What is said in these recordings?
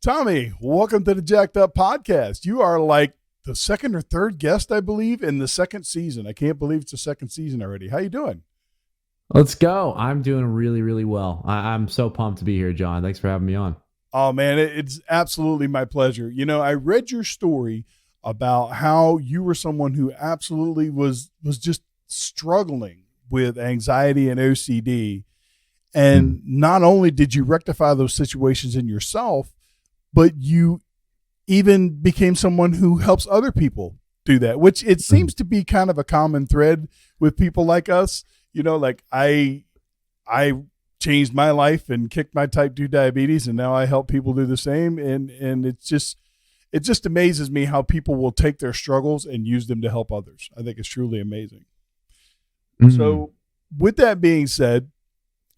Tommy, welcome to the Jacked Up podcast. You are like the second or third guest, I believe, in the second season. I can't believe it's the second season already. How you doing? Let's go. I'm doing really, really well. I'm so pumped to be here, John. Thanks for having me on. Oh man, it's absolutely my pleasure. You know, I read your story about how you were someone who absolutely was just struggling with anxiety and OCD. Hmm. And not only did you rectify those situations in yourself, but you even became someone who helps other people do that, which it Hmm. seems to be kind of a common thread with people like us. You know, like I changed my life and kicked my type 2 diabetes, and now I help people do the same. And it just amazes me how people will take their struggles and use them to help others. I think it's truly amazing. Hmm. So with that being said,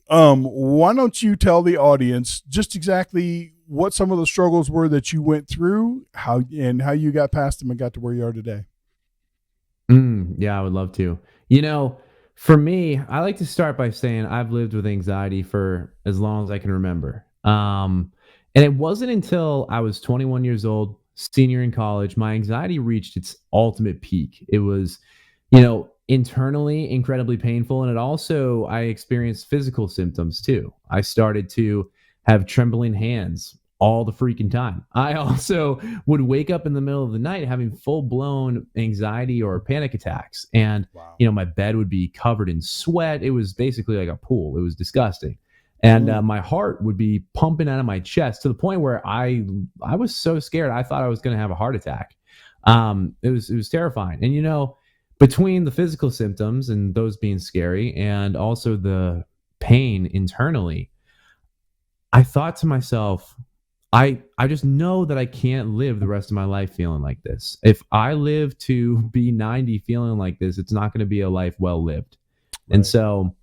why don't you tell the audience just exactly what some of the struggles were that you went through, how you got past them and got to where you are today? Yeah, I would love to. You know, for me, I like to start by saying I've lived with anxiety for as long as I can remember. And it wasn't until I was 21 years old, senior in college, my anxiety reached its ultimate peak. It was, internally incredibly painful. And I experienced physical symptoms too. I started to have trembling hands all the freaking time. I also would wake up in the middle of the night having full blown anxiety or panic attacks. And, Wow. my bed would be covered in sweat. It was basically like a pool. It was disgusting. And Mm, my heart would be pumping out of my chest to the point where I was so scared. I thought I was going to have a heart attack. It was terrifying. And between the physical symptoms and those being scary, and also the pain internally, I thought to myself, I just know that I can't live the rest of my life feeling like this. If I live to be 90 feeling like this, it's not going to be a life well lived. And right. so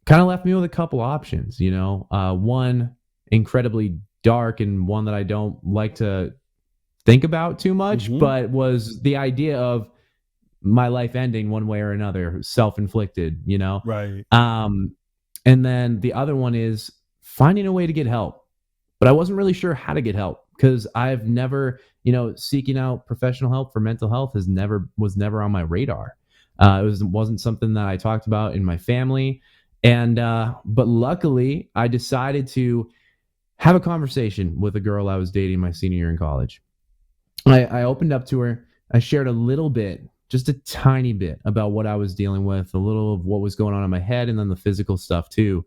kind of left me with a couple options, one incredibly dark and one that I don't like to think about too much, Mm-hmm. but was the idea of my life ending one way or another, self-inflicted. Right. Um, and then the other one is finding a way to get help, but I wasn't really sure how to get help because I've never, seeking out professional help for mental health was never on my radar. Wasn't something that I talked about in my family, and but luckily I decided to have a conversation with a girl I was dating my senior year in college. I opened up to her. I shared a little bit, just a tiny bit, about what I was dealing with, a little of what was going on in my head, and then the physical stuff too.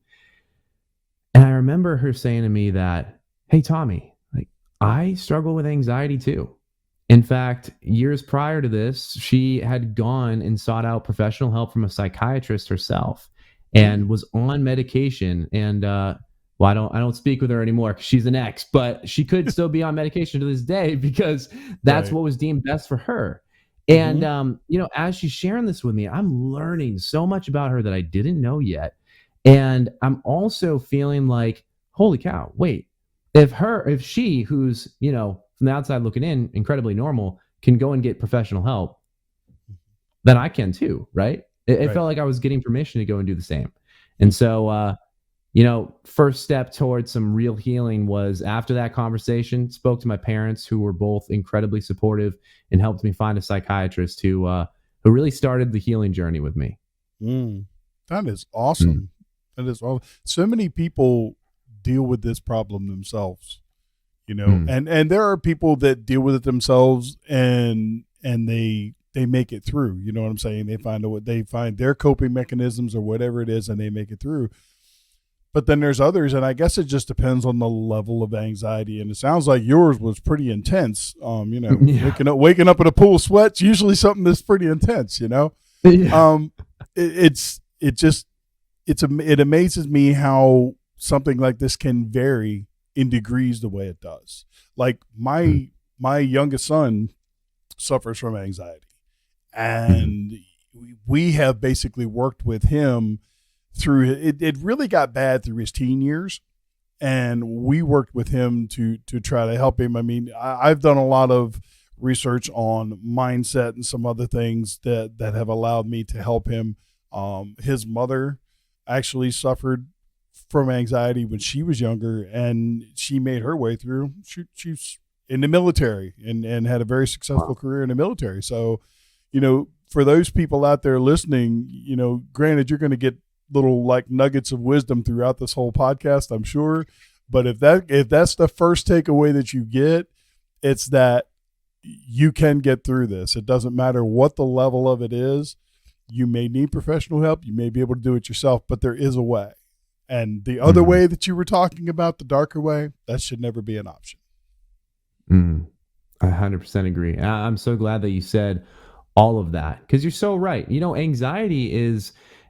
And I remember her saying to me that, "Hey, Tommy, like I struggle with anxiety too." In fact, years prior to this, she had gone and sought out professional help from a psychiatrist herself Mm, and was on medication. And well, I don't speak with her anymore because she's an ex, but she could still be on medication to this day because that's right. what was deemed best for her. Mm-hmm. And as she's sharing this with me, I'm learning so much about her that I didn't know yet. And I'm also feeling like, holy cow, wait, if she, who's, from the outside looking in, incredibly normal, can go and get professional help, then I can too, right? It Right. felt like I was getting permission to go and do the same. And so, first step towards some real healing was after that conversation, spoke to my parents who were both incredibly supportive and helped me find a psychiatrist who really started the healing journey with me. Mm, that is Mm. awesome. That is awesome. So many people deal with this problem themselves, you know, Mm. and there are people that deal with it themselves and they make it through. You know what I'm saying? They find their coping mechanisms or whatever it is, and they make it through. But then there's others, and I guess it just depends on the level of anxiety. And it sounds like yours was pretty intense. Yeah. Waking up in a pool of sweat's usually something that's pretty intense. You know, Yeah. um, it just it amazes me how something like this can vary in degrees the way it does. Like Mm. my youngest son suffers from anxiety, Mhm. and we have basically worked with him through it. It really got bad through his teen years, and we worked with him to try to help him. I mean, I've done a lot of research on mindset and some other things that have allowed me to help him. His mother actually suffered from anxiety when she was younger, and she made her way through. She's in the military and had a very successful career in the military. So, for those people out there listening, granted, you're going to get little like nuggets of wisdom throughout this whole podcast, I'm sure. But if that's the first takeaway that you get, it's that you can get through this. It doesn't matter what the level of it is. You may need professional help. You may be able to do it yourself, but there is a way. And the other way that you were talking about, the darker way, that should never be an option. I 100% agree. I'm so glad that you said all of that, because you're so right. Anxiety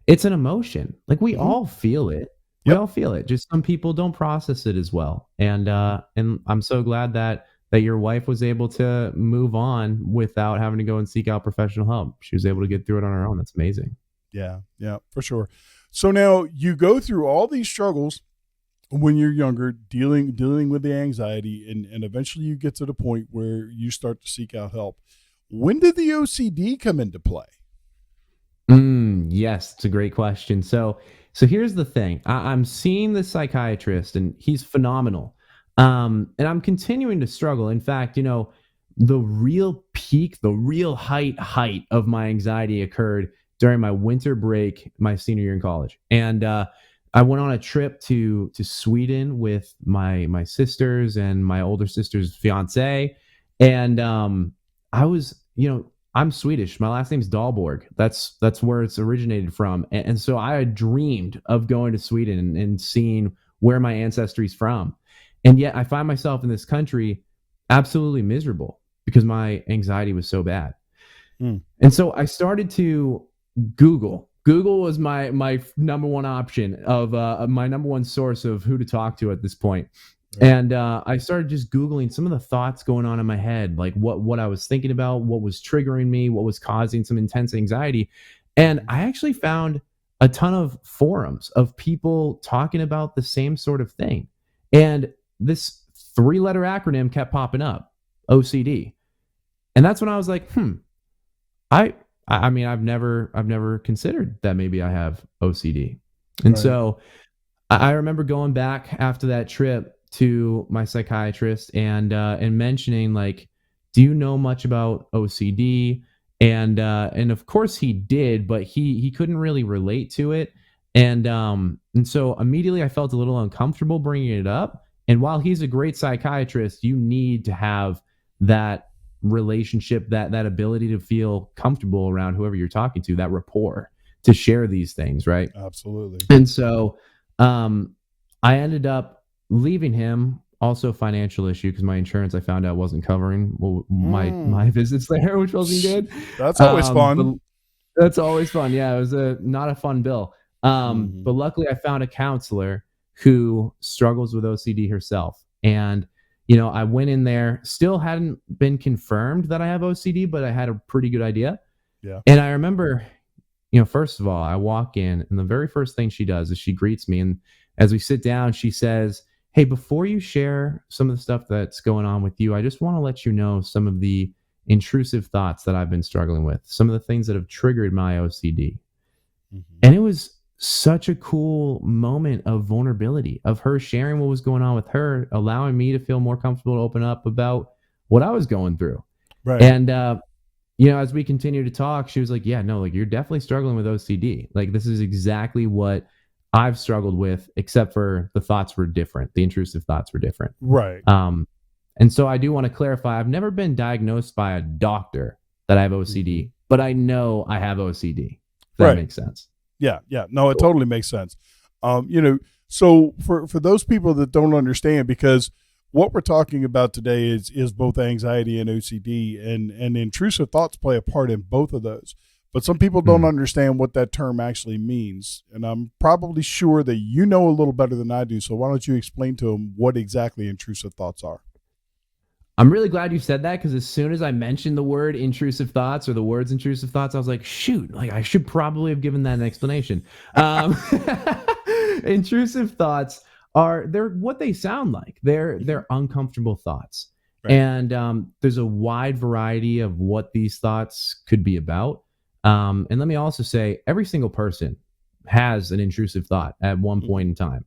it's an emotion. Like we all feel it. We all feel it. Just some people don't process it as well. And I'm so glad that your wife was able to move on without having to go and seek out professional help. She was able to get through it on her own. That's amazing. Yeah, for sure. So now you go through all these struggles when you're younger, dealing with the anxiety, and eventually you get to the point where you start to seek out help. When did the OCD come into play? Yes, it's a great question. So here's the thing. I'm seeing the psychiatrist, and he's phenomenal. And I'm continuing to struggle. In fact, the real peak, the real height of my anxiety occurred during my winter break, my senior year in college. And I went on a trip to Sweden with my sisters and my older sister's fiance. And I was, I'm Swedish. My last name's Dahlborg. That's where it's originated from. And so I had dreamed of going to Sweden and seeing where my ancestry's from. And yet I find myself in this country absolutely miserable because my anxiety was so bad. And so I started to Google. Google was my number one option of my number one source of who to talk to at this point. Right. And I started just Googling some of the thoughts going on in my head, like what I was thinking about, what was triggering me, what was causing some intense anxiety. And I actually found a ton of forums of people talking about the same sort of thing. And this 3-letter acronym kept popping up, OCD. And that's when I was like, I mean, I've never considered that maybe I have OCD. And so I remember going back after that trip to my psychiatrist and mentioning, like, do you know much about OCD? And of course he did, but he couldn't really relate to it. And so immediately I felt a little uncomfortable bringing it up. And while he's a great psychiatrist, you need to have that relationship, that ability to feel comfortable around whoever you're talking to, that rapport to share these things, right? Absolutely. And so I ended up leaving him, also financial issue, because my insurance, I found out, wasn't covering my visits there, which wasn't good. That's always fun. That's always fun. Yeah, it was not a fun bill. But luckily I found a counselor who struggles with OCD herself. And I went in there, still hadn't been confirmed that I have OCD, but I had a pretty good idea. Yeah. And I remember, first of all, I walk in, and the very first thing she does is she greets me. And as we sit down, she says, "Hey, before you share some of the stuff that's going on with you, I just want to let you know some of the intrusive thoughts that I've been struggling with, some of the things that have triggered my OCD." And it was such a cool moment of vulnerability, of her sharing what was going on with her, allowing me to feel more comfortable to open up about what I was going through. Right. And, as we continue to talk, she was like, "Yeah, no, like, you're definitely struggling with OCD. Like, this is exactly what I've struggled with, except for the thoughts were different. The intrusive thoughts were different." Right. And so I do want to clarify, I've never been diagnosed by a doctor that I have OCD, but I know I have OCD. If that makes sense. Yeah. No, it totally makes sense. So for those people that don't understand, because what we're talking about today is both anxiety and OCD, and intrusive thoughts play a part in both of those. But some people don't understand what that term actually means. And I'm probably sure that you know a little better than I do. So why don't you explain to them what exactly intrusive thoughts are? I'm really glad you said that, because as soon as I mentioned the word intrusive thoughts, or the words intrusive thoughts, I was like, shoot, like, I should probably have given that an explanation. Intrusive thoughts they're what they sound like. They're uncomfortable thoughts. Right. And there's a wide variety of what these thoughts could be about. And let me also say, every single person has an intrusive thought at one point in time.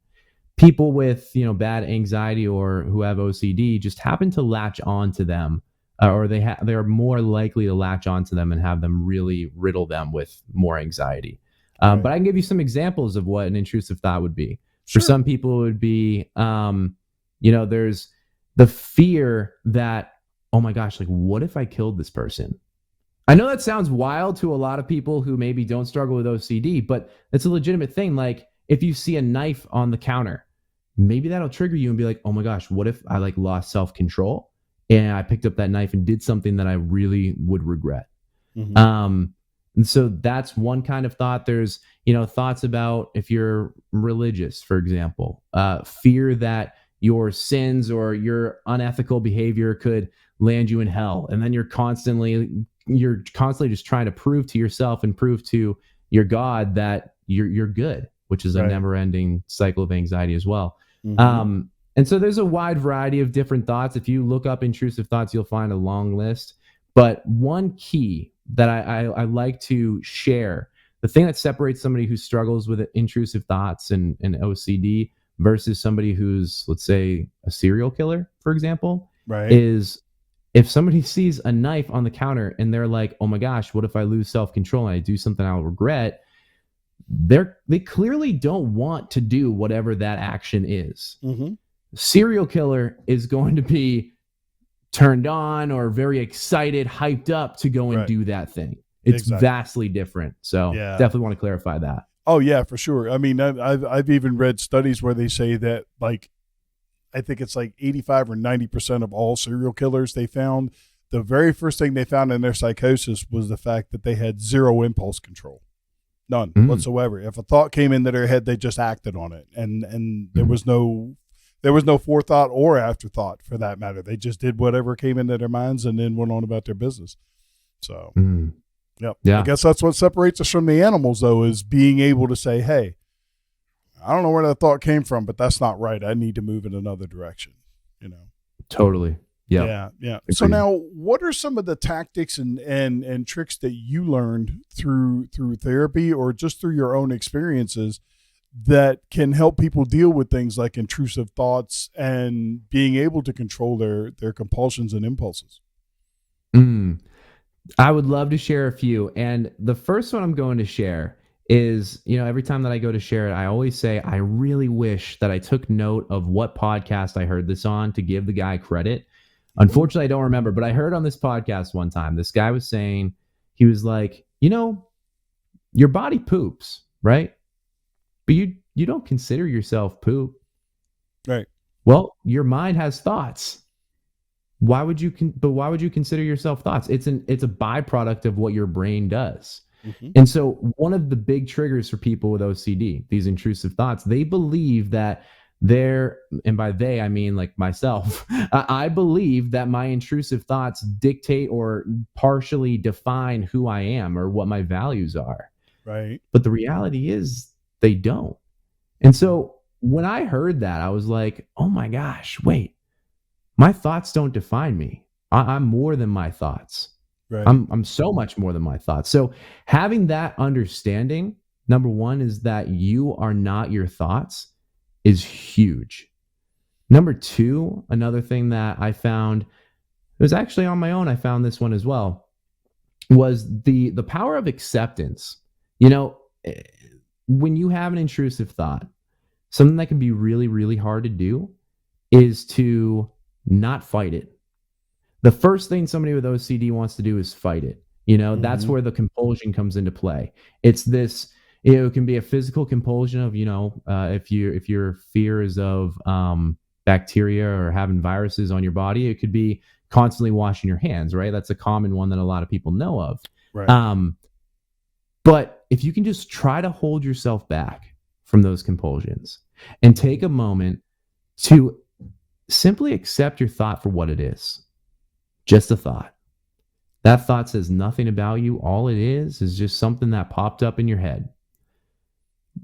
people with, bad anxiety or who have OCD just happen to latch on to them, or they're more likely to latch onto them and have them really riddle them with more anxiety. Right. But I can give you some examples of what an intrusive thought would be. Sure. For some people, it would be, there's the fear that, oh my gosh, like, what if I killed this person? I know that sounds wild to a lot of people who maybe don't struggle with OCD, but it's a legitimate thing. Like, if you see a knife on the counter, maybe that'll trigger you and be like, oh my gosh, what if I like lost self-control and I picked up that knife and did something that I really would regret? Mm-hmm. And so that's one kind of thought. There's, thoughts about, if you're religious, for example, fear that your sins or your unethical behavior could land you in hell. And then you're constantly just trying to prove to yourself and prove to your God that you're good, which is a Right. never-ending cycle of anxiety as well. Mm-hmm. And so there's a wide variety of different thoughts. If you look up intrusive thoughts, you'll find a long list. But one key that I like to share, the thing that separates somebody who struggles with intrusive thoughts and OCD versus somebody who's, let's say, a serial killer, for example, Right. is if somebody sees a knife on the counter and they're like, oh my gosh, what if I lose self-control and I do something I'll regret? They clearly don't want to do whatever that action is. Mm-hmm. Serial killer is going to be turned on or very excited, hyped up to go and Right. do that thing. It's Exactly. vastly different. So Yeah. definitely want to clarify that. Oh yeah, for sure. I mean, I've even read studies where they say that, like, I think it's like 85 or 90% of all serial killers they found, the very first thing they found in their psychosis was the fact that they had zero impulse control. None whatsoever. If a thought came into their head, they just acted on it. And there was no forethought or afterthought, for that matter. They just did whatever came into their minds and then went on about their business. So, yep. Yeah. I guess that's what separates us from the animals, though, is being able to say, hey, I don't know where that thought came from, but that's not right. I need to move in another direction, Totally. Yeah. So now, what are some of the tactics and tricks that you learned through therapy or just through your own experiences that can help people deal with things like intrusive thoughts and being able to control their compulsions and impulses? I would love to share a few. And the first one I'm going to share is, every time that I go to share it, I always say, I really wish that I took note of what podcast I heard this on to give the guy credit. Unfortunately, I don't remember, but I heard on this podcast one time, this guy was saying, he was like, your body poops, right? But you don't consider yourself poop. Right. Well, your mind has thoughts. Why would you consider yourself thoughts? It's a byproduct of what your brain does. Mm-hmm. And so one of the big triggers for people with OCD, these intrusive thoughts, they believe that and by they, I mean like myself, I believe that my intrusive thoughts dictate or partially define who I am or what my values are. Right. But the reality is they don't. And so when I heard that, I was like, oh my gosh, wait, my thoughts don't define me. I'm more than my thoughts. Right. I'm so much more than my thoughts. So having that understanding, number one, is that you are not your thoughts, is huge. Number two, another thing that I found, it was actually on my own, I found this one as well, was the power of acceptance. When you have an intrusive thought, something that can be really, really hard to do is to not fight it. The first thing somebody with OCD wants to do is fight it. That's where the compulsion comes into play. It's this, it can be a physical compulsion of, if your fear is of bacteria or having viruses on your body, it could be constantly washing your hands, right? That's a common one that a lot of people know of. Right. But if you can just try to hold yourself back from those compulsions and take a moment to simply accept your thought for what it is, just a thought. That thought says nothing about you. All it is just something that popped up in your head.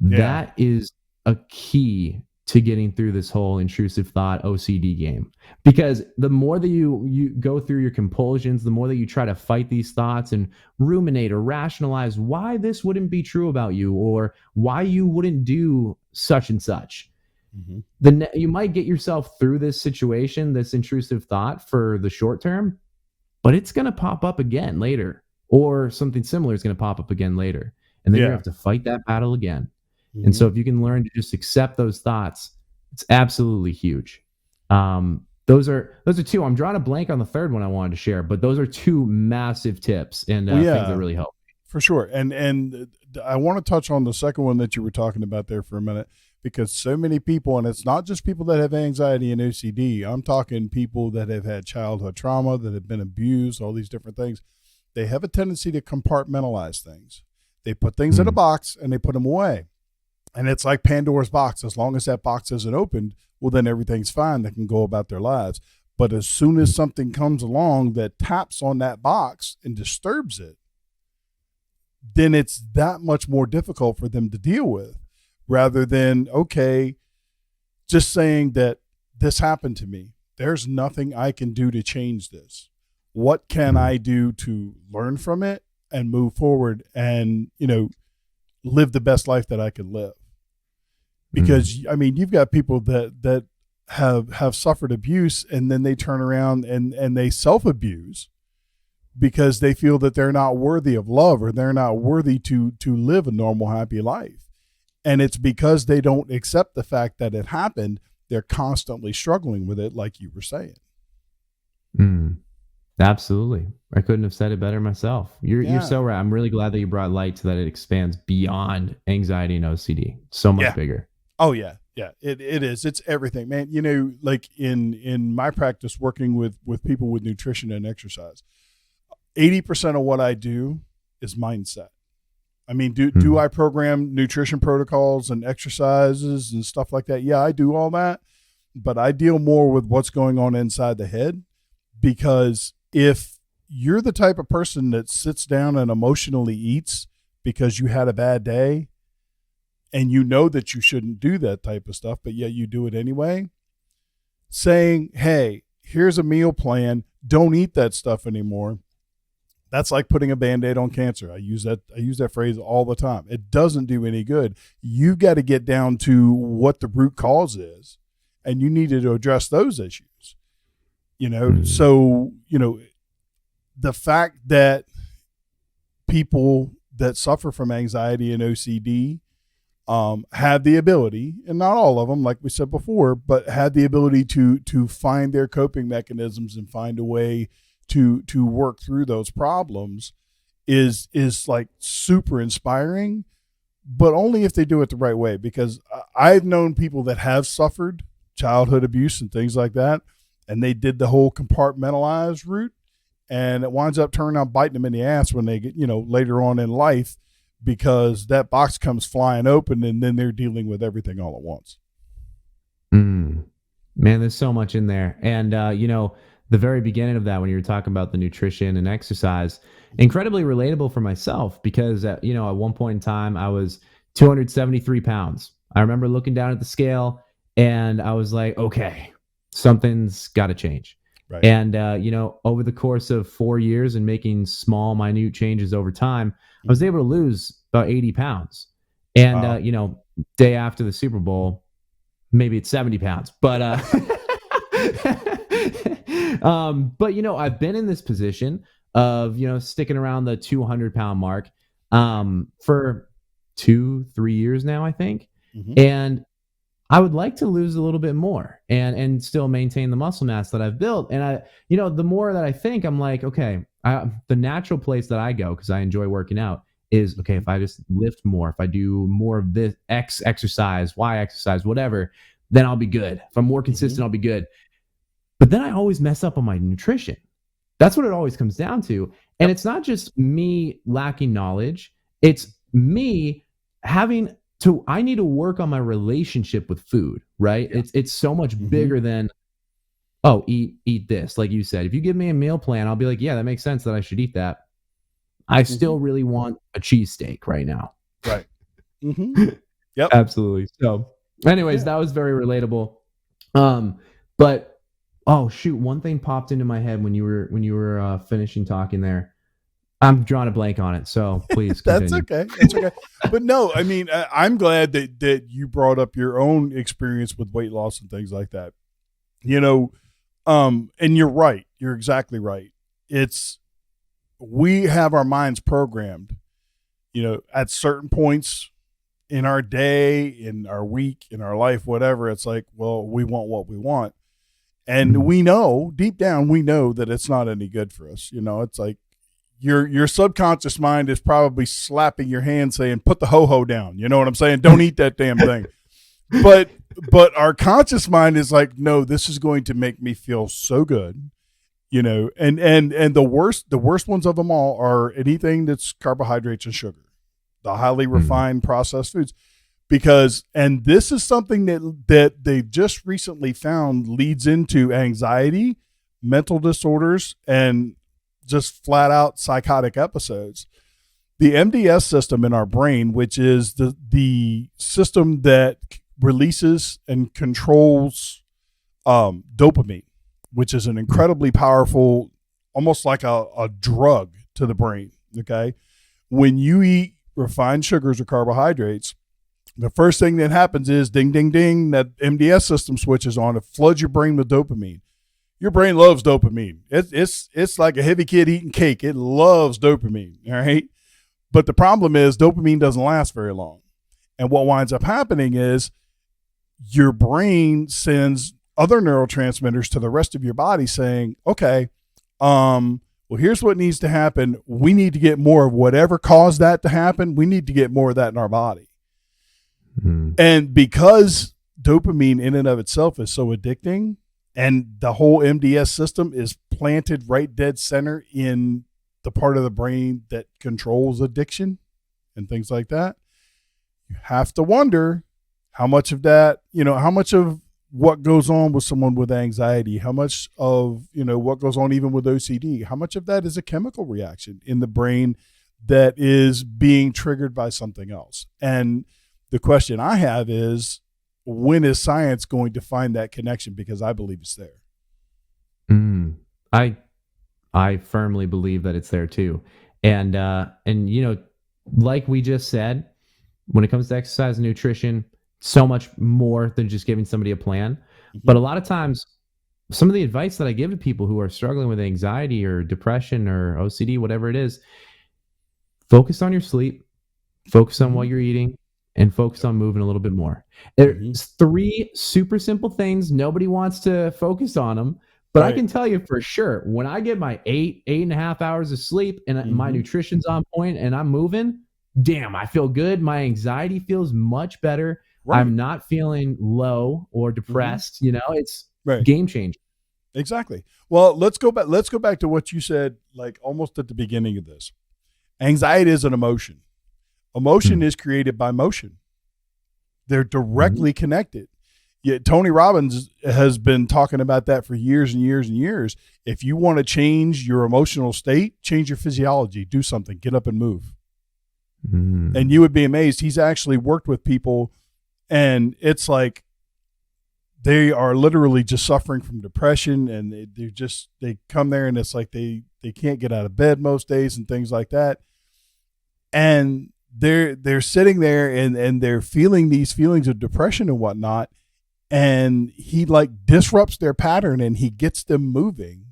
Yeah. That is a key to getting through this whole intrusive thought OCD game. Because the more that you go through your compulsions, the more that you try to fight these thoughts and ruminate or rationalize why this wouldn't be true about you or why you wouldn't do such and such, Mhm. You might get yourself through this situation, this intrusive thought for the short term, but it's going to pop up again later, or something similar is going to pop up again later. And then you're going Yeah. to have to fight that battle again. And so Mhm. if you can learn to just accept those thoughts, it's absolutely huge. Those are two. I'm drawing a blank on the third one I wanted to share, but those are two massive tips and Well, things that yeah, really help. for sure. And I want to touch on the second one that you were talking about there for a minute, because so many people, and it's not just people that have anxiety and OCD. I'm talking people that have had childhood trauma, that have been abused, all these different things. They have a tendency to compartmentalize things. They put things in a Mm, box and they put them away. And it's like Pandora's box. As long as that box isn't opened, well, then everything's fine. They can go about their lives. But as soon as something comes along that taps on that box and disturbs it, then it's that much more difficult for them to deal with, rather than, okay, just saying that this happened to me. There's nothing I can do to change this. What can mm, I do to learn from it and move forward and, live the best life that I can live? mm, Because I mean, you've got people that have suffered abuse, and then they turn around and they self-abuse because they feel that they're not worthy of love, or they're not worthy to live a normal, happy life. And it's because they don't accept the fact that it happened. They're constantly struggling with it, like you were saying. mm. Absolutely. I couldn't have said it better myself. You're Yeah. so right. I'm really glad that you brought light to that. It expands beyond anxiety and OCD. So much Yeah. bigger. Oh yeah. Yeah. It is. It's everything, man. Like in my practice working with people with nutrition and exercise, 80% of what I do is mindset. I mean, do Mm, I program nutrition protocols and exercises and stuff like that? Yeah, I do all that, but I deal more with what's going on inside the head. Because if you're the type of person that sits down and emotionally eats because you had a bad day, and you know that you shouldn't do that type of stuff, but yet you do it anyway, saying, hey, here's a meal plan, don't eat that stuff anymore. That's like putting a band-aid on cancer. I use that phrase all the time. It doesn't do any good. You've got to get down to what the root cause is, and you need to address those issues. mm, So the fact that people that suffer from anxiety and OCD have the ability, and not all of them, like we said before, but have the ability to find their coping mechanisms and find a way to work through those problems, is like super inspiring. But only if they do it the right way. Because I've known people that have suffered childhood abuse and things like that, and they did the whole compartmentalized route, and it winds up turning out biting them in the ass when they get, later on in life, because that box comes flying open, and then they're dealing with everything all at once. mm. Man, there's so much in there. And, the very beginning of that, when you were talking about the nutrition and exercise, incredibly relatable for myself because, at one point in time, I was 273 pounds. I remember looking down at the scale and I was like, okay, something's got to change. Right. And, over the course of 4 years and making small, minute changes over time, I was Mm-hmm. able to lose about 80 pounds. And, Wow. day after the Super Bowl, maybe it's 70 pounds, but, but I've been in this position of, sticking around the 200-pound mark, for 2-3 years now, I think. Mm-hmm. And I would like to lose a little bit more and still maintain the muscle mass that I've built. And the more that I think, I'm like, okay, the natural place that I go, because I enjoy working out, is okay, Mm-hmm. if I just lift more, if I do more of this X exercise, Y exercise, whatever, then I'll be good. If I'm more Mm-hmm. consistent, I'll be good. But then I always mess up on my nutrition. That's what it always comes down to. And Yep. it's not just me lacking knowledge, it's me having to I need to work on my relationship with food, right? Yeah. It's so much Mm-hmm. bigger than, oh, eat this. Like you said, if you give me a meal plan, I'll be like, yeah, that makes sense that I should eat that. I Mm-hmm. still really want a cheesesteak right now. Right. Mm-hmm. Yep. Absolutely. So, anyways, Yeah. that was very relatable. But oh shoot, one thing popped into my head when you were finishing talking there. I'm drawing a blank on it, so please That's continue. okay. That's okay. But no, I mean, I'm glad that you brought up your own experience with weight loss and things like that. You know, and you're right. You're exactly right. We have our minds programmed, at certain points in our day, in our week, in our life, whatever. It's like, well, we want what we want. And we know deep down, we know that it's not any good for us. It's like your subconscious mind is probably slapping your hand saying, put the ho-ho down. You know what I'm saying? Don't eat that damn thing. But our conscious mind is like, no, this is going to make me feel so good. And the worst ones of them all are anything that's carbohydrates and sugar, the highly refined processed foods. And this is something that they just recently found leads into anxiety, mental disorders, and just flat out psychotic episodes. The MDS system in our brain, which is the system that releases and controls dopamine, which is an incredibly powerful, almost like a drug to the brain. Okay. When you eat refined sugars or carbohydrates, the first thing that happens is ding, ding, ding, that MDS system switches on. It floods your brain with dopamine. Your brain loves dopamine. It's like a heavy kid eating cake. It loves dopamine. All right. But the problem is dopamine doesn't last very long. And what winds up happening is your brain sends other neurotransmitters to the rest of your body saying, okay, well, here's what needs to happen. We need to get more of whatever caused that to happen. We need to get more of that in our body. And because dopamine in and of itself is so addicting, and the whole MDS system is planted right dead center in the part of the brain that controls addiction and things like that, you have to wonder how much of that, how much of what goes on with someone with anxiety, how much of, what goes on even with OCD, how much of that is a chemical reaction in the brain that is being triggered by something else. And the question I have is, when is science going to find that connection? Because I believe it's there. I firmly believe that it's there too. And like we just said, when it comes to exercise and nutrition, so much more than just giving somebody a plan. But a lot of times, some of the advice that I give to people who are struggling with anxiety or depression or OCD, whatever it is, focus on your sleep, focus on what you're eating, and focus on moving a little bit more. There's 3 super simple things. Nobody wants to focus on them, but right. I can tell you for sure, when I get my 8.5 hours of sleep and my nutrition's on point and I'm moving, damn, I feel good. My anxiety feels much better. Right. I'm not feeling low or depressed. It's game changer. Exactly. Well, let's go back to what you said, like almost at the beginning of this. Anxiety is an emotion. Emotion is created by motion. They're directly connected. Yet Tony Robbins has been talking about that for years and years and years. If you want to change your emotional state, change your physiology, do something, get up and move. And you would be amazed. He's actually worked with people, and it's like they are literally just suffering from depression, and they come there and it's like they can't get out of bed most days and things like that. And they're sitting there and they're feeling these feelings of depression and whatnot. And he like disrupts their pattern and he gets them moving.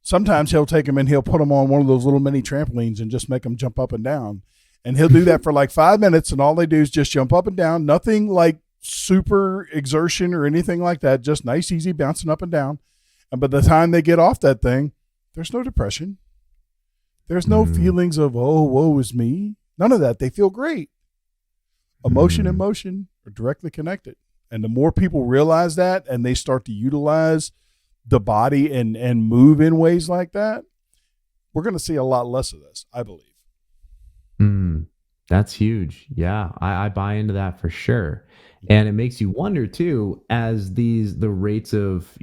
Sometimes he'll take them and he'll put them on one of those little mini trampolines and just make them jump up and down. And he'll do that for like 5 minutes, and all they do is just jump up and down. Nothing like super exertion or anything like that. Just nice, easy bouncing up and down. And by the time they get off that thing, there's no depression. There's no feelings of, oh, woe is me. None of that. They feel great. Emotion and motion are directly connected. And the more people realize that and they start to utilize the body and move in ways like that, we're going to see a lot less of this, I believe. That's huge. Yeah, I buy into that for sure. And it makes you wonder too, as the rates of,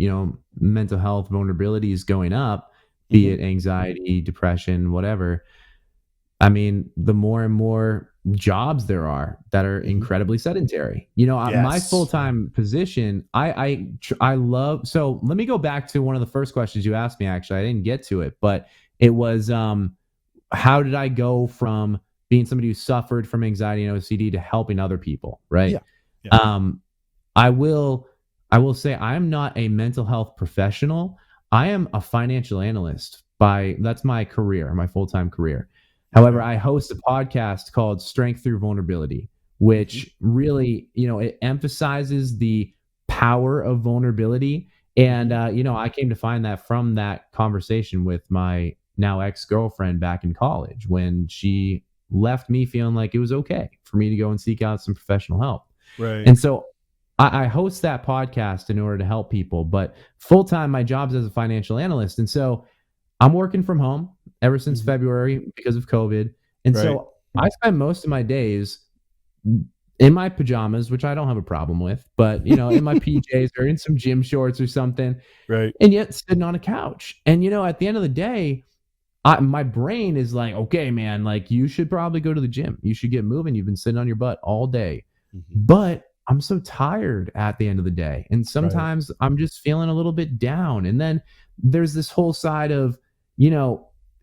mental health vulnerability is going up, be it anxiety, depression, whatever. I mean, the more and more jobs there are that are incredibly sedentary. My full-time position, I love. So let me go back to one of the first questions you asked me. Actually, I didn't get to it, but it was, how did I go from being somebody who suffered from anxiety and OCD to helping other people, right? Yeah. Yeah. I will say I'm not a mental health professional. I am a financial analyst that's my career, my full-time career. However, I host a podcast called Strength Through Vulnerability, which really, it emphasizes the power of vulnerability. And, I came to find that from that conversation with my now ex-girlfriend back in college, when she left me feeling like it was okay for me to go and seek out some professional help. Right. And so I host that podcast in order to help people, but full-time, my job's as a financial analyst. And so I'm working from home ever since February because of COVID. And so I spend most of my days in my pajamas, which I don't have a problem with, but in my PJs or in some gym shorts or something. Right. And yet sitting on a couch. And at the end of the day, my brain is like, okay, man, like you should probably go to the gym. You should get moving. You've been sitting on your butt all day. But I'm so tired at the end of the day. And sometimes I'm just feeling a little bit down. And then there's this whole side of,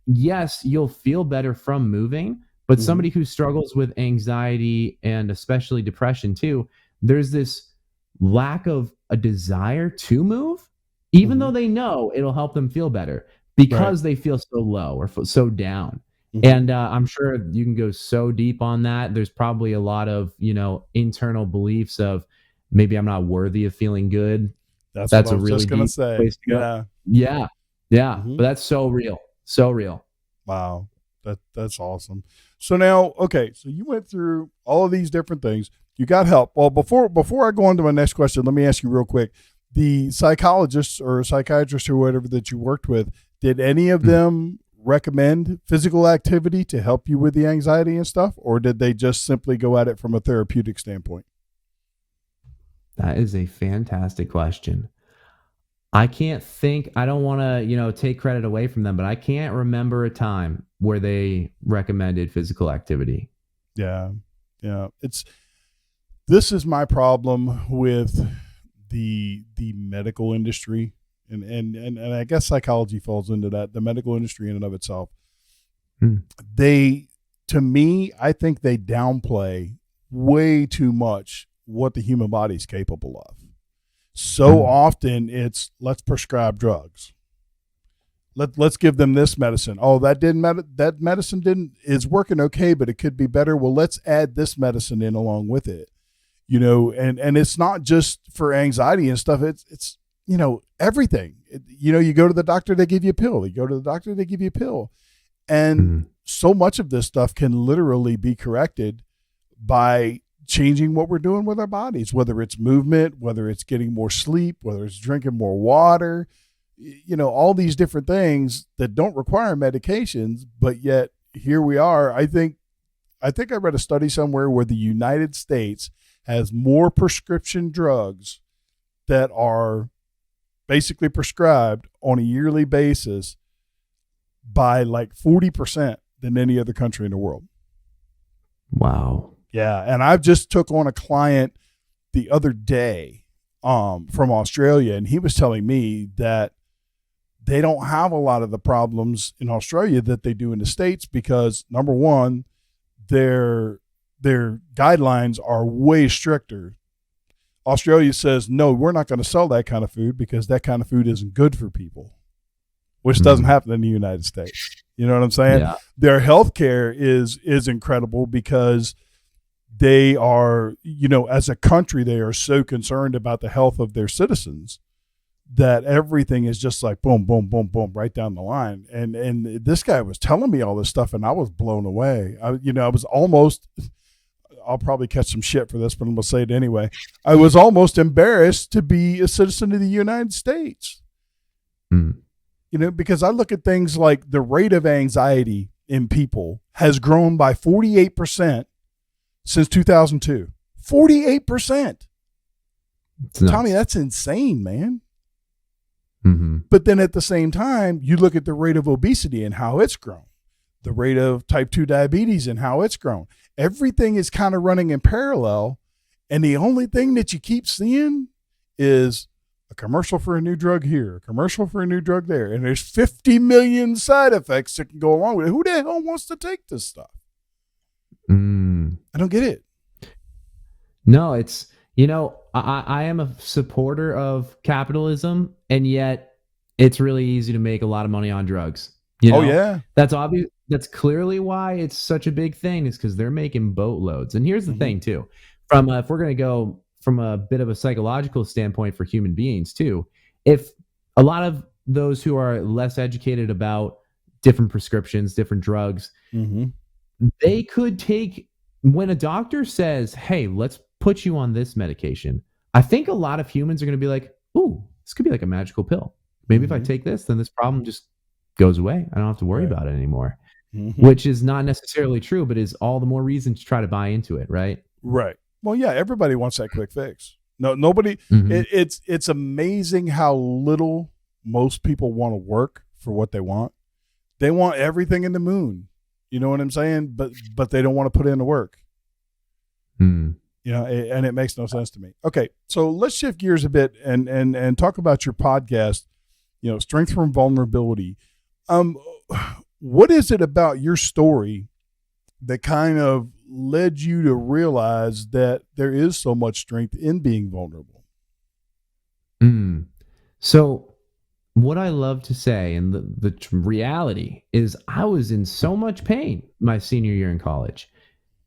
yes, you'll feel better from moving, but somebody who struggles with anxiety and especially depression too, there's this lack of a desire to move, even though they know it'll help them feel better because they feel so low or so down. And I'm sure you can go so deep on that. There's probably a lot of, internal beliefs of maybe I'm not worthy of feeling good. That's what I was really just going to deep say. place to go. Yeah. But that's so real. So real. Wow. That's awesome. So now, okay. So you went through all of these different things. You got help. Well, before I go on to my next question, let me ask you real quick. The psychologists or psychiatrists or whatever that you worked with, did any of them recommend physical activity to help you with the anxiety and stuff, or did they just simply go at it from a therapeutic standpoint? That is a fantastic question. I don't want to, take credit away from them, but I can't remember a time where they recommended physical activity. Yeah. Yeah. This is my problem with the medical industry. And I guess psychology falls into that, the medical industry in and of itself. To me, I think they downplay way too much what the human body is capable of. So often it's, let's prescribe drugs. Let's give them this medicine. Oh, that medicine is working okay, but it could be better. Well, let's add this medicine in along with it. And it's not just for anxiety and stuff. It's everything. You go to the doctor, they give you a pill. You go to the doctor, they give you a pill. And so much of this stuff can literally be corrected by changing what we're doing with our bodies, whether it's movement, whether it's getting more sleep, whether it's drinking more water, all these different things that don't require medications, but yet here we are. I think I read a study somewhere where the United States has more prescription drugs that are basically prescribed on a yearly basis by like 40% than any other country in the world. Wow. Yeah. And I've just took on a client the other day from Australia, and he was telling me that they don't have a lot of the problems in Australia that they do in the States because, number one, their guidelines are way stricter. Australia says, no, we're not going to sell that kind of food because that kind of food isn't good for people, which doesn't happen in the United States. You know what I'm saying? Yeah. Their healthcare is incredible because they are, as a country, they are so concerned about the health of their citizens that everything is just like boom, boom, boom, boom, right down the line. And this guy was telling me all this stuff, and I was blown away. I was almost, I'll probably catch some shit for this, but I'm going to say it anyway. I was almost embarrassed to be a citizen of the United States. Because I look at things like the rate of anxiety in people has grown by 48% since 2002. 48%. Tommy, that's insane, man. But then at the same time, you look at the rate of obesity and how it's grown, the rate of type 2 diabetes and how it's grown. Everything is kind of running in parallel. And the only thing that you keep seeing is a commercial for a new drug here, a commercial for a new drug there. And there's 50 million side effects that can go along with it. Who the hell wants to take this stuff? I don't get it. No, it's, I am a supporter of capitalism, and yet it's really easy to make a lot of money on drugs. Oh yeah. That's obvious. That's clearly why it's such a big thing, is because they're making boatloads. And here's the thing too, from if we're going to go from a bit of a psychological standpoint for human beings too, if a lot of those who are less educated about different prescriptions, different drugs, they could take, when a doctor says, hey, let's put you on this medication, I think a lot of humans are going to be like, ooh, this could be like a magical pill. Maybe if I take this, then this problem just goes away. I don't have to worry about it anymore, which is not necessarily true, but is all the more reason to try to buy into it, right? Right. Well, yeah, everybody wants that quick fix. No, nobody. It's amazing how little most people want to work for what they want. They want everything in the moon. You know what I'm saying? But they don't want to put in the work. And it makes no sense to me. Okay, so let's shift gears a bit and talk about your podcast. Strength from vulnerability. What is it about your story that kind of led you to realize that there is so much strength in being vulnerable? So what I love to say, and the reality is, I was in so much pain my senior year in college.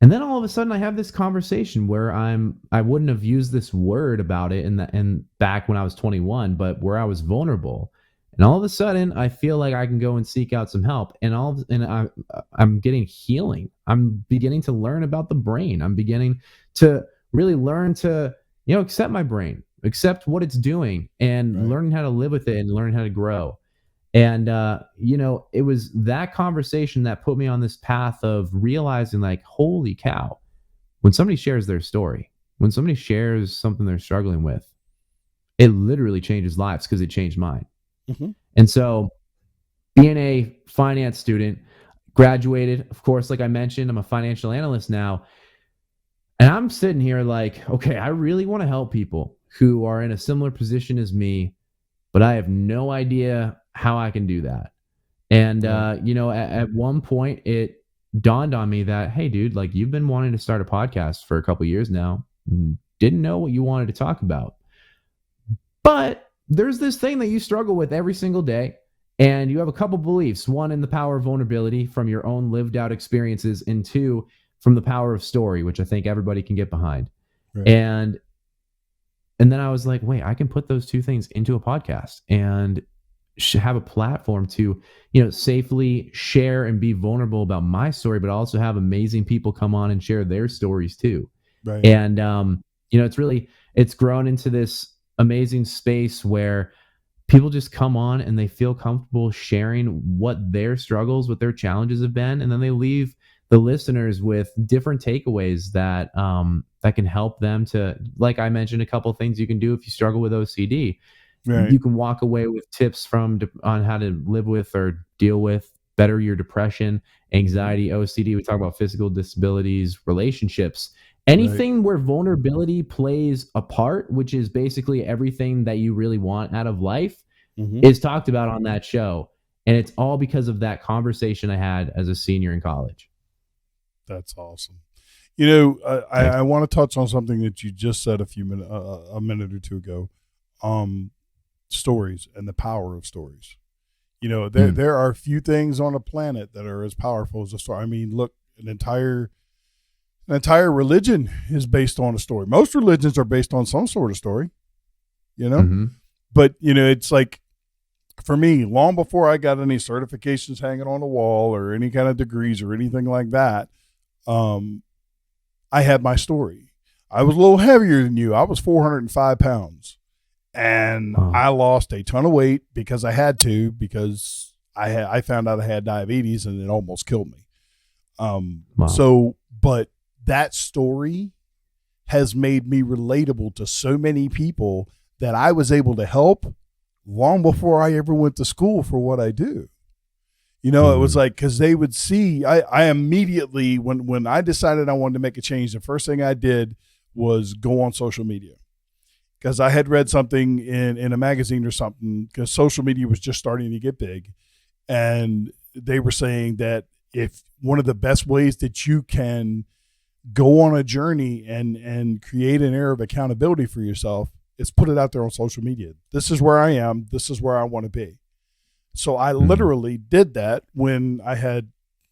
And then all of a sudden I have this conversation where I wouldn't have used this word about it and back when I was 21, but where I was vulnerable. And all of a sudden I feel like I can go and seek out some help, and I'm getting healing. I'm beginning to learn about the brain. I'm beginning to really learn to, accept my brain, accept what it's doing, and learning how to live with it and learn how to grow. And, it was that conversation that put me on this path of realizing, like, holy cow, when somebody shares their story, when somebody shares something they're struggling with, it literally changes lives, because it changed mine. And so being a finance student, graduated, of course, like I mentioned, I'm a financial analyst now. And I'm sitting here like, okay, I really want to help people who are in a similar position as me, but I have no idea how I can do that. And, at one point it dawned on me that, hey, dude, like, you've been wanting to start a podcast for a couple of years now. Didn't know what you wanted to talk about. But there's this thing that you struggle with every single day, and you have a couple beliefs. One, in the power of vulnerability from your own lived out experiences, and two, from the power of story, which I think everybody can get behind. Right. And then I was like, wait, I can put those two things into a podcast and have a platform to, safely share and be vulnerable about my story, but also have amazing people come on and share their stories too. Right. And, it's grown into this amazing space where people just come on and they feel comfortable sharing what their struggles, what their challenges have been. And then they leave the listeners with different takeaways that can help them to, like I mentioned, a couple of things you can do if you struggle with OCD. Right. You can walk away with tips on how to live with or deal with better your depression, anxiety, OCD. We talk about physical disabilities, relationships. Anything where vulnerability plays a part, which is basically everything that you really want out of life, is talked about on that show. And it's all because of that conversation I had as a senior in college. That's awesome. I want to touch on something that you just said a minute or two ago. Stories and the power of stories. There are few things on the planet that are as powerful as a story. I mean, look, an entire religion is based on a story. Most religions are based on some sort of story, but it's like, for me, long before I got any certifications hanging on the wall or any kind of degrees or anything like that, I had my story. I was a little heavier than you. I was 405 pounds, and I lost a ton of weight because I had to, because I found out I had diabetes and it almost killed me. But that story has made me relatable to so many people that I was able to help long before I ever went to school for what I do. It was like, because they would see, I immediately, when I decided I wanted to make a change, the first thing I did was go on social media, because I had read something in a magazine or something, because social media was just starting to get big. And they were saying that if one of the best ways that you can go on a journey and create an air of accountability for yourself is put it out there on social media. This is where I am. This is where I want to be. So I literally did that when I had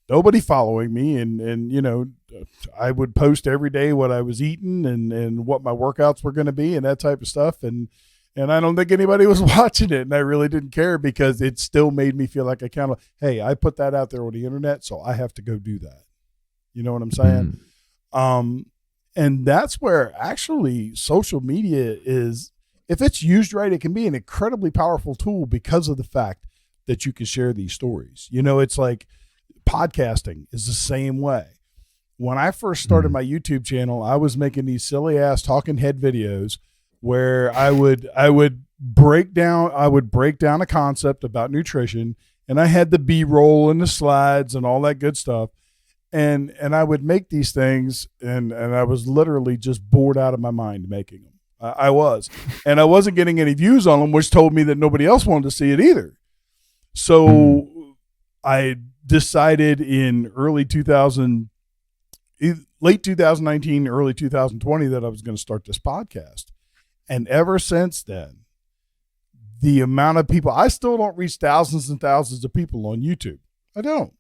nobody following me, and you know, I would post every day what I was eating and what my workouts were going to be and that type of stuff. And I don't think anybody was watching it, and I really didn't care because it still made me feel like accountable. Hey, I put that out there on the internet, so I have to go do that. You know what I'm saying? And that's where actually social media is, if it's used right, it can be an incredibly powerful tool because of the fact that you can share these stories. You know, it's like podcasting is the same way. When I first started my YouTube channel, I was making these silly ass talking head videos where I would break down a concept about nutrition, and I had the B-roll and the slides and all that good stuff. And I would make these things, and I was literally just bored out of my mind making them. I was. And I wasn't getting any views on them, which told me that nobody else wanted to see it either. So I decided in late 2019, early 2020 that I was going to start this podcast. And ever since then, the amount of people, I still don't reach thousands and thousands of people on YouTube. I don't.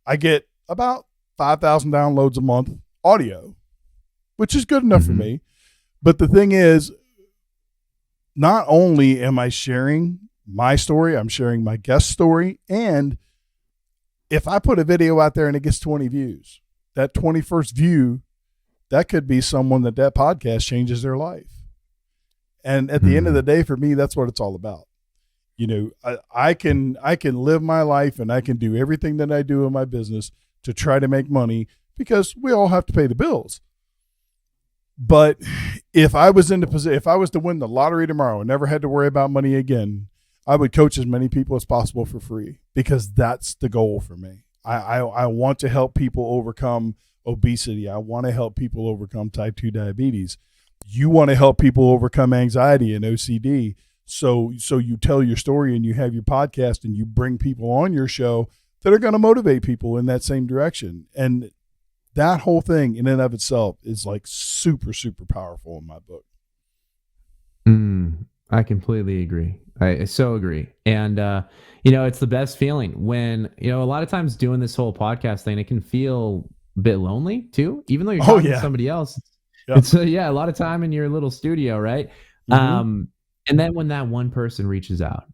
I get about 5,000 downloads a month audio, which is good enough for me. But the thing is, not only am I sharing my story, I'm sharing my guest story. And if I put a video out there and it gets 20 views, that 21st view, that could be someone that podcast changes their life. And at the end of the day, for me, that's what it's all about. You know, I can live my life and I can do everything that I do in my business to try to make money because we all have to pay the bills. But if I was to win the lottery tomorrow and never had to worry about money again, I would coach as many people as possible for free because that's the goal for me. I want to help people overcome obesity. I want to help people overcome type 2 diabetes. You want to help people overcome anxiety and OCD. So you tell your story and you have your podcast and you bring people on your show that are going to motivate people in that same direction. And that whole thing in and of itself is like super, super powerful in my book. I completely agree. I so agree. And, you know, it's the best feeling when, you know, a lot of times doing this whole podcast thing, it can feel a bit lonely too, even though you're talking to somebody else. Yep. It's a lot of time in your little studio, right? And then when that one person reaches out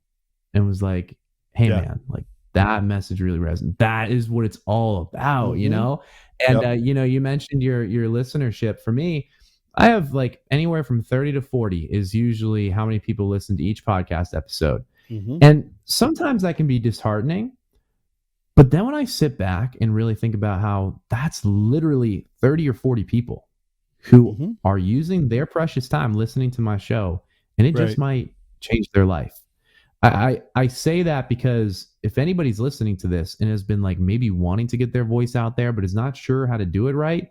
and was like, hey man, like that message really resonates. That is what it's all about, you know? And, you know, you mentioned your listenership. For me, I have like anywhere from 30 to 40 is usually how many people listen to each podcast episode. And sometimes that can be disheartening. But then when I sit back and really think about how that's literally 30 or 40 people who are using their precious time listening to my show, and it just might change their life. I say that because if anybody's listening to this and has been like maybe wanting to get their voice out there, but is not sure how to do it right,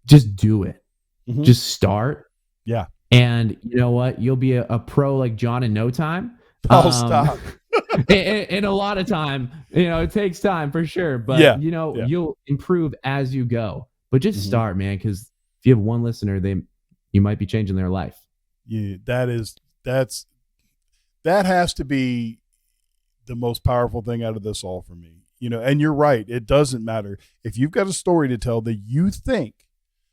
just do it. Just start. Yeah. And you know what? You'll be a pro like John in no time. Oh, stop. And a lot of time, you know, it takes time for sure, but you know, you'll improve as you go, but just start, man. Cause if you have one listener, you might be changing their life. Yeah. That has to be the most powerful thing out of this all for me, you know, and you're right. It doesn't matter if you've got a story to tell that you think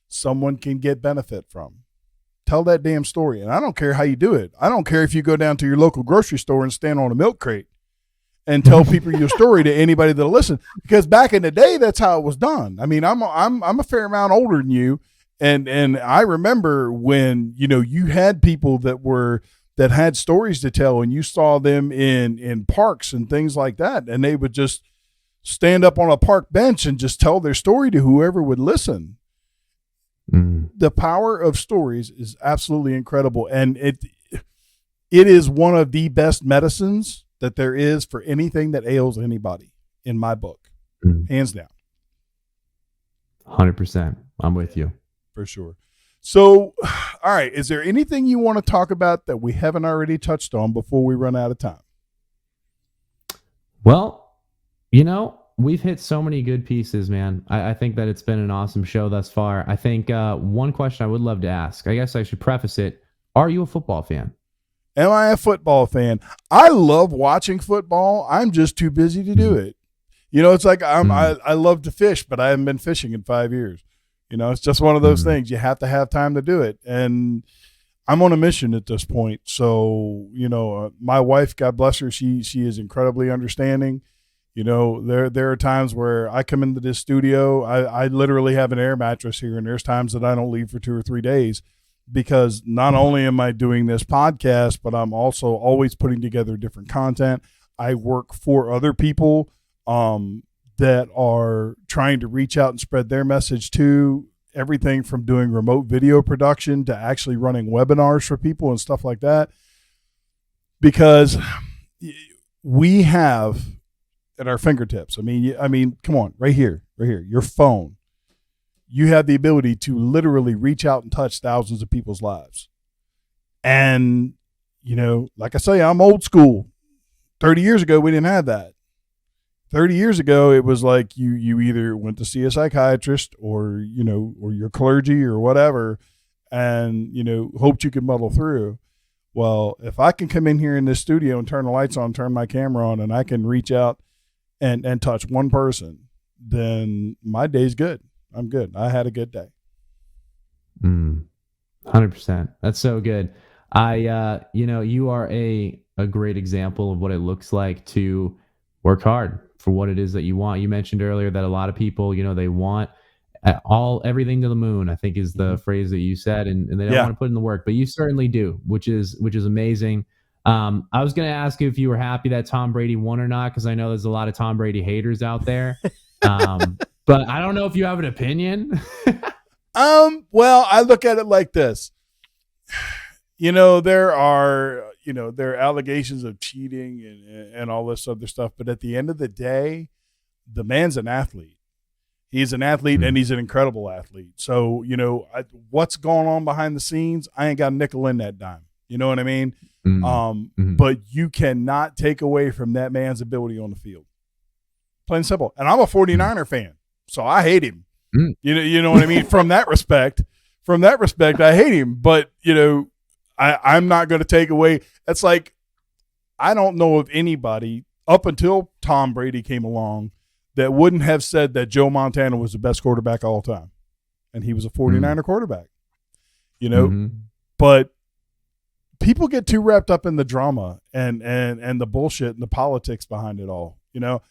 someone can get benefit from. Tell that damn story. And I don't care how you do it. I don't care if you go down to your local grocery store and stand on a milk crate and tell people your story to anybody that'll listen. Because back in the day, that's how it was done. I mean, I'm a fair amount older than you, and I remember when, you know, you had people that had stories to tell, and you saw them in parks and things like that, and they would just stand up on a park bench and just tell their story to whoever would listen. The power of stories is absolutely incredible, and it is one of the best medicines that there is for anything that ails anybody, in my book, hands down. 100%. I'm with you. For sure. So, all right, is there anything you want to talk about that we haven't already touched on before we run out of time? Well, you know, we've hit so many good pieces, man. I think that it's been an awesome show thus far. I think one question I would love to ask, I guess I should preface it. Are you a football fan? Am I a football fan? I love watching football. I'm just too busy to do it. You know, it's like I love to fish, but I haven't been fishing in 5 years. You know, it's just one of those things. You have to have time to do it. And I'm on a mission at this point. So, you know, my wife, God bless her, she is incredibly understanding. You know, there are times where I come into this studio, I literally have an air mattress here, and there's times that I don't leave for 2 or 3 days because not only am I doing this podcast, but I'm also always putting together different content. I work for other people that are trying to reach out and spread their message too. Everything from doing remote video production to actually running webinars for people and stuff like that. Because we have at our fingertips, I mean, come on, right here, your phone. You have the ability to literally reach out and touch thousands of people's lives. And, you know, like I say, I'm old school. 30 years ago, we didn't have that. 30 years ago, it was like you either went to see a psychiatrist or, you know, or your clergy or whatever, and, you know, hoped you could muddle through. Well, if I can come in here in this studio and turn the lights on, turn my camera on, and I can reach out and touch one person, then my day's good. I'm good. I had a good day. 100%. That's so good. You know, you are a great example of what it looks like to work hard for what it is that you want. You mentioned earlier that a lot of people, you know, they want everything to the moon, I think is the phrase that you said, and they don't want to put in the work, but you certainly do, which is amazing. I was going to ask you if you were happy that Tom Brady won or not, because I know there's a lot of Tom Brady haters out there. But I don't know if you have an opinion. Well, I look at it like this. You know, there are allegations of cheating and all this other stuff. But at the end of the day, the man's an athlete. He's an athlete and he's an incredible athlete. So, you know, what's going on behind the scenes, I ain't got a nickel in that dime. You know what I mean? But you cannot take away from that man's ability on the field. Plain and simple. And I'm a 49er fan, so I hate him. You know what I mean? From that respect, I hate him. But, you know, I'm not going to take away. It's like, I don't know of anybody up until Tom Brady came along that wouldn't have said that Joe Montana was the best quarterback of all time. And he was a 49er quarterback, you know, but people get too wrapped up in the drama and the bullshit and the politics behind it all. You know,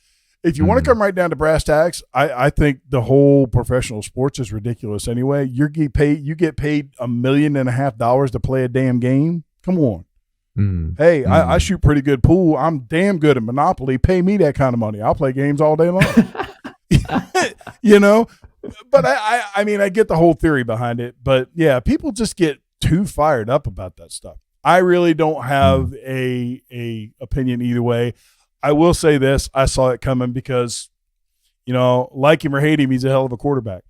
if you want to come right down to brass tacks, I think the whole professional sports is ridiculous anyway. You get paid $1.5 million to play a damn game. Come on. Hey, I shoot pretty good pool. I'm damn good at Monopoly. Pay me that kind of money. I'll play games all day long. You know, but I mean, I get the whole theory behind it, but yeah, people just get too fired up about that stuff. I really don't have a opinion either way. I will say this. I saw it coming because, you know, like him or hate him, he's a hell of a quarterback.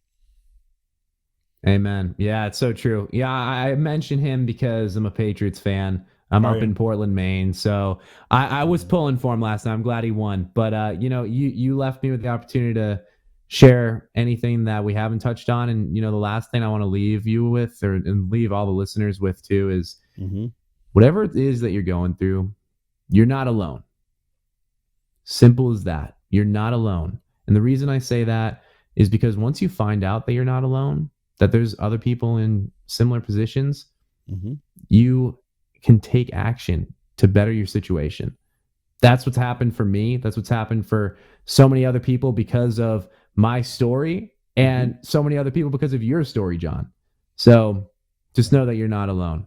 Amen. Yeah, it's so true. Yeah, I mentioned him because I'm a Patriots fan. I'm up in Portland, Maine. So I was pulling for him last night. I'm glad he won. But, you know, you left me with the opportunity to share anything that we haven't touched on. And, you know, the last thing I want to leave you with and leave all the listeners with too is whatever it is that you're going through, you're not alone. Simple as that. You're not alone. And the reason I say that is because once you find out that you're not alone, that there's other people in similar positions, you can take action to better your situation. That's what's happened for me. That's what's happened for so many other people because of my story and so many other people because of your story, John. So just know that you're not alone.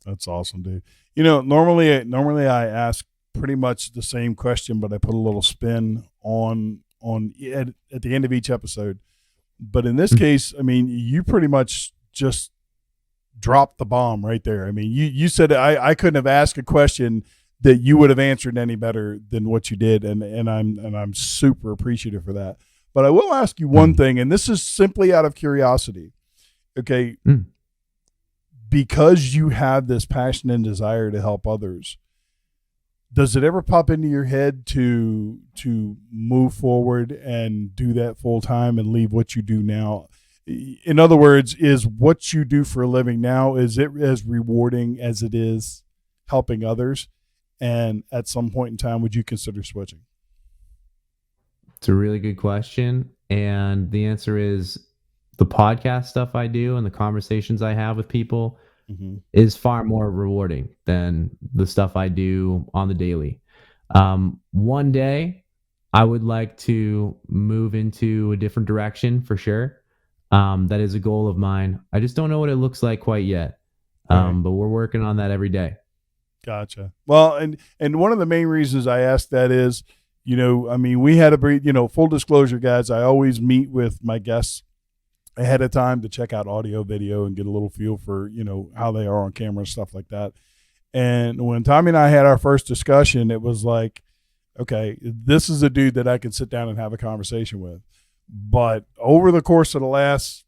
That's awesome, dude. You know, normally I ask pretty much the same question, but I put a little spin on at the end of each episode. But in this case, I mean, you pretty much just dropped the bomb right there. I mean, you said I couldn't have asked a question that you would have answered any better than what you did, and I'm super appreciative for that. But I will ask you one thing, and this is simply out of curiosity. Okay, because you have this passion and desire to help others, does it ever pop into your head to move forward and do that full time and leave what you do now? In other words, is what you do for a living now, is it as rewarding as it is helping others? And at some point in time, would you consider switching? It's a really good question. And the answer is the podcast stuff I do and the conversations I have with people is far more rewarding than the stuff I do on the daily. One day I would like to move into a different direction for sure. That is a goal of mine. I just don't know what it looks like quite yet. But we're working on that every day. Gotcha. Well, and one of the main reasons I asked that is, we had full disclosure, guys, I always meet with my guests ahead of time to check out audio, video, and get a little feel for, how they are on camera and stuff like that. And when Tommy and I had our first discussion, it was like, okay, this is a dude that I can sit down and have a conversation with. But over the course of the last,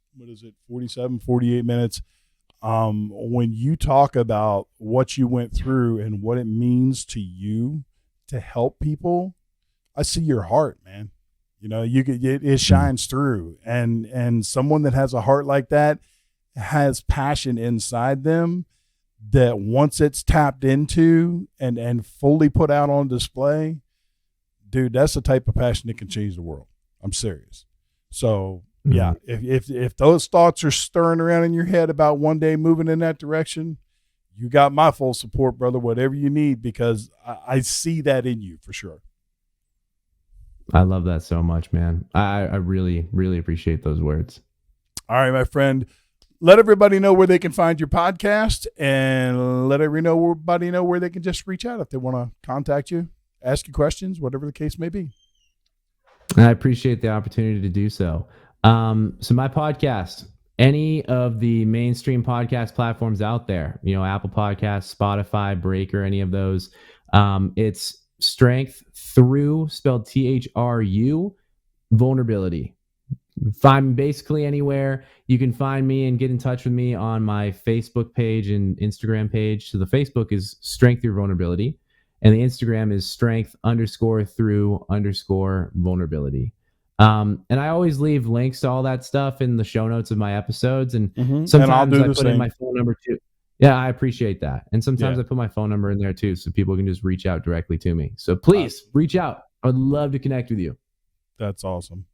47, 48 minutes, when you talk about what you went through and what it means to you to help people, I see your heart, man. It shines through, and someone that has a heart like that has passion inside them that once it's tapped into and fully put out on display, dude, that's the type of passion that can change the world. I'm serious. So yeah, if those thoughts are stirring around in your head about one day moving in that direction, you got my full support, brother, whatever you need, because I see that in you for sure. I love that so much, man. I really, really appreciate those words. All right, my friend, let everybody know where they can find your podcast, and let everybody know where they can just reach out if they want to contact you, ask you questions, whatever the case may be. I appreciate the opportunity to do so. So my podcast, any of the mainstream podcast platforms out there, Apple Podcasts, Spotify, Breaker, any of those, it's Strength Through, spelled THRU, Vulnerability. Find me basically anywhere. You can find me and get in touch with me on my Facebook page and Instagram page. So the Facebook is Strength Through Vulnerability, and the Instagram is Strength_Through_Vulnerability. And I always leave links to all that stuff in the show notes of my episodes. And sometimes I put in my phone number too. Yeah, I appreciate that. And sometimes I put my phone number in there too, so people can just reach out directly to me. So please reach out. I would love to connect with you. That's awesome.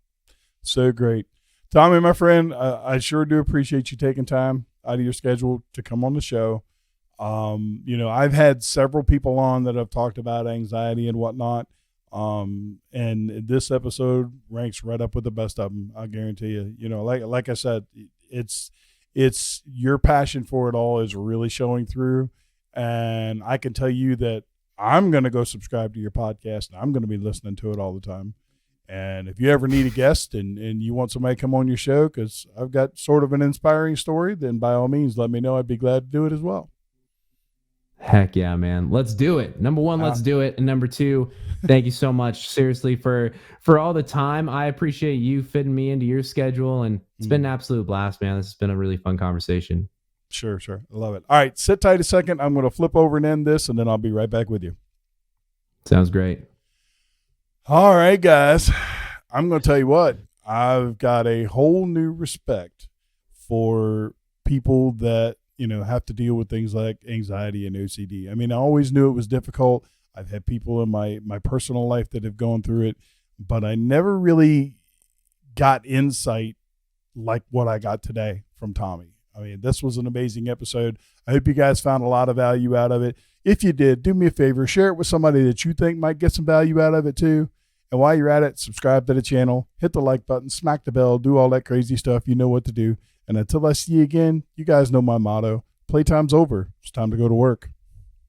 So great. Tommy, my friend, I sure do appreciate you taking time out of your schedule to come on the show. I've had several people on that have talked about anxiety and whatnot. And this episode ranks right up with the best of them. I guarantee you. Like I said, it's your passion for it all is really showing through. And I can tell you that I'm going to go subscribe to your podcast, and I'm going to be listening to it all the time. And if you ever need a guest and you want somebody to come on your show, because I've got sort of an inspiring story, then by all means, let me know. I'd be glad to do it as well. Heck yeah, man. Let's do it. Number one, let's do it. And number two, thank you so much, seriously, for all the time. I appreciate you fitting me into your schedule, and it's been an absolute blast, man. This has been a really fun conversation. Sure. I love it. All right, sit tight a second. I'm going to flip over and end this, and then I'll be right back with you. Sounds great. All right, guys. I'm going to tell you what. I've got a whole new respect for people that have to deal with things like anxiety and OCD. I mean, I always knew it was difficult. I've had people in my personal life that have gone through it, but I never really got insight like what I got today from Tommy. I mean, this was an amazing episode. I hope you guys found a lot of value out of it. If you did, do me a favor, share it with somebody that you think might get some value out of it too. And while you're at it, subscribe to the channel, hit the like button, smack the bell, do all that crazy stuff. You know what to do. And until I see you again, you guys know my motto. Playtime's over. It's time to go to work.